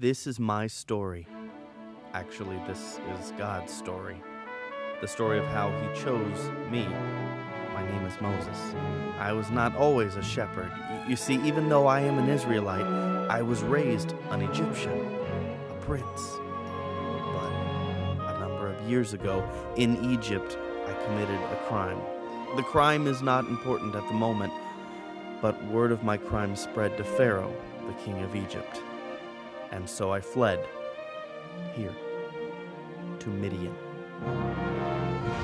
This is my story. Actually, this is God's story. The story of how he chose me. My name is Moses. I was not always a shepherd. You see, even though I am an Israelite, I was raised an Egyptian, a prince. But a number of years ago, in Egypt, I committed a crime. The crime is not important at the moment, but word of my crime spread to Pharaoh, the king of Egypt. And so I fled here to Midian.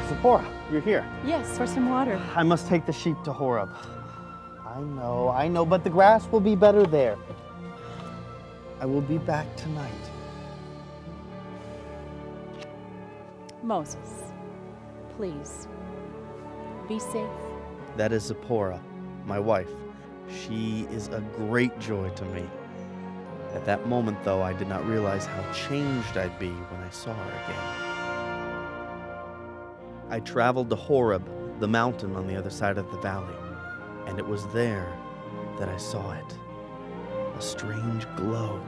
Zipporah, you're here. Yes, for some water. I must take the sheep to Horeb. I know, but the grass will be better there. I will be back tonight. Moses, please, be safe. That is Zipporah, my wife. She is a great joy to me. At that moment, though, I did not realize how changed I'd be when I saw her again. I traveled to Horeb, the mountain on the other side of the valley, and it was there that I saw it. A strange glow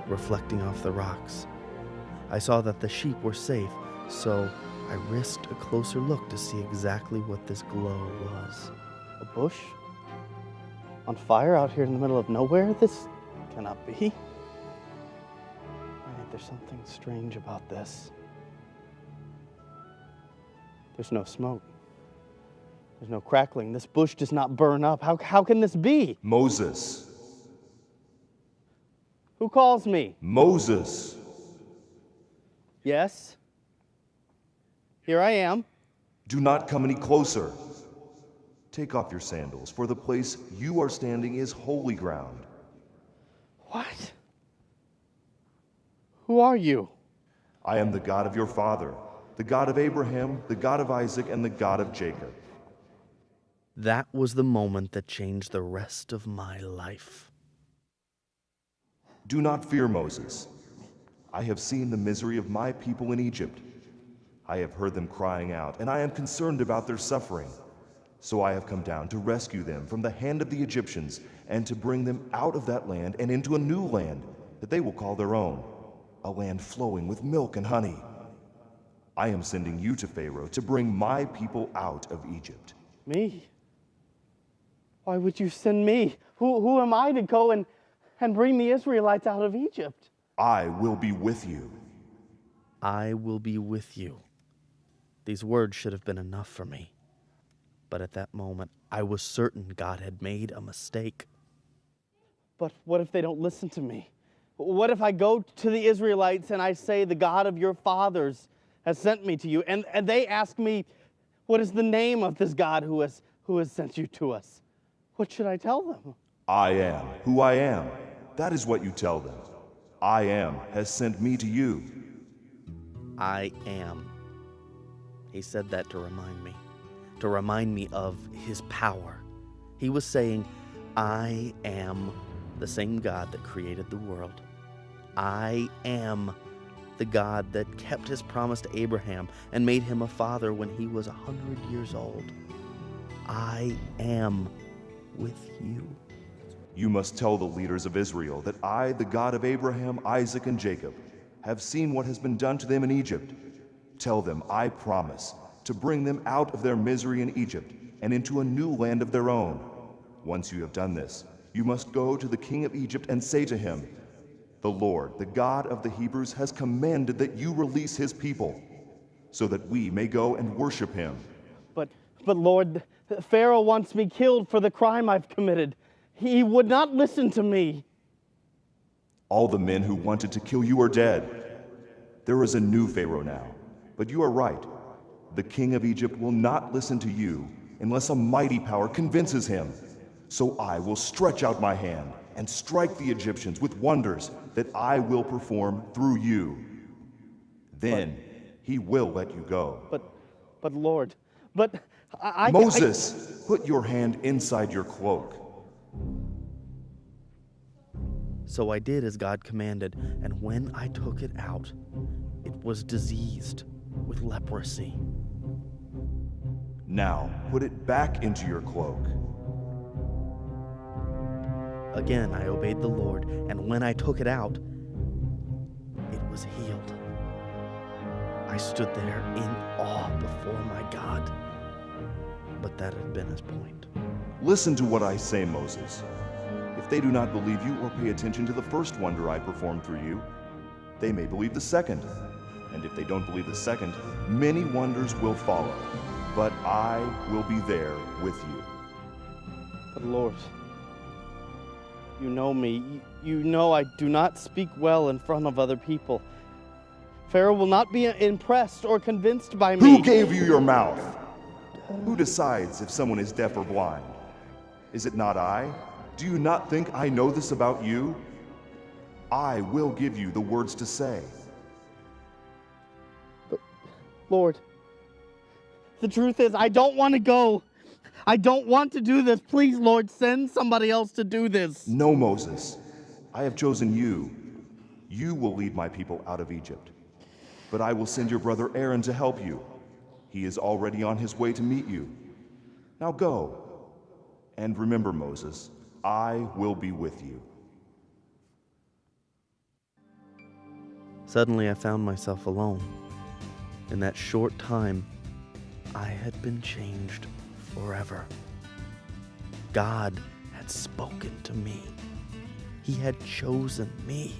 reflecting off the rocks. I saw that the sheep were safe, so I risked a closer look to see exactly what this glow was. A bush? On fire out here in the middle of nowhere? This cannot be. Wait, there's something strange about this. There's no smoke. There's no crackling. This bush does not burn up. How can this be? Moses. Who calls me? Moses. Yes. Here I am. Do not come any closer. Take off your sandals, for the place you are standing is holy ground. What? Who are you? I am the God of your father, the God of Abraham, the God of Isaac, and the God of Jacob. That was the moment that changed the rest of my life. Do not fear, Moses. I have seen the misery of my people in Egypt. I have heard them crying out, and I am concerned about their suffering. So I have come down to rescue them from the hand of the Egyptians and to bring them out of that land and into a new land that they will call their own, a land flowing with milk and honey. I am sending you to Pharaoh to bring my people out of Egypt. Me? Why would you send me? Who am I to go and bring the Israelites out of Egypt? I will be with you. I will be with you. These words should have been enough for me. But at that moment, I was certain God had made a mistake. But what if they don't listen to me? What if I go to the Israelites and I say, the God of your fathers has sent me to you, and they ask me, what is the name of this God who has sent you to us? What should I tell them? I am who I am. That is what you tell them. I am has sent me to you. I am. He said that to remind me of his power. He was saying, I am the same God that created the world. I am the God that kept his promise to Abraham and made him a father when he was 100 years old. I am with you. You must tell the leaders of Israel that I, the God of Abraham, Isaac, and Jacob, have seen what has been done to them in Egypt. Tell them I promise to bring them out of their misery in Egypt and into a new land of their own. Once you have done this, you must go to the king of Egypt and say to him, the Lord, the God of the Hebrews, has commanded that you release his people, so that we may go and worship him. But Lord, Pharaoh wants me killed for the crime I've committed. He would not listen to me. All the men who wanted to kill you are dead. There is a new Pharaoh now, but you are right. The king of Egypt will not listen to you unless a mighty power convinces him. So I will stretch out my hand and strike the Egyptians with wonders that I will perform through you. Then he will let you go. But Lord, I Moses, put your hand inside your cloak. So I did as God commanded, and when I took it out, it was diseased with leprosy. Now put it back into your cloak. Again I obeyed the Lord, and when I took it out, was healed. I stood there in awe before my God. But that had been his point. Listen to what I say, Moses. If they do not believe you or pay attention to the first wonder I performed through you, they may believe the second. And if they don't believe the second, many wonders will follow. But I will be there with you. But Lord, you know me. You know I do not speak well in front of other people. Pharaoh will not be impressed or convinced by me. Who gave you your mouth? Who decides if someone is deaf or blind? Is it not I? Do you not think I know this about you? I will give you the words to say. But, Lord, the truth is, I don't want to go. I don't want to do this. Please, Lord, send somebody else to do this. No, Moses. I have chosen you. You will lead my people out of Egypt. But I will send your brother Aaron to help you. He is already on his way to meet you. Now go. And remember, Moses, I will be with you. Suddenly I found myself alone. In that short time, I had been changed forever. God had spoken to me. He had chosen me.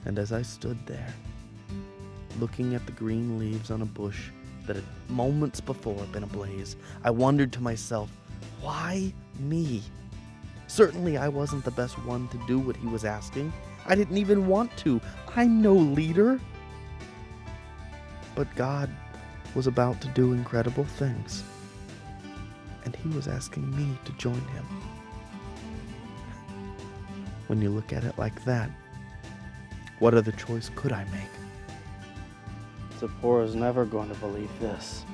And as I stood there, looking at the green leaves on a bush that had moments before been ablaze, I wondered to myself, why me? Certainly I wasn't the best one to do what he was asking. I didn't even want to. I'm no leader. But God was about to do incredible things, and he was asking me to join him. When you look at it like that, what other choice could I make? Zipporah's never going to believe this.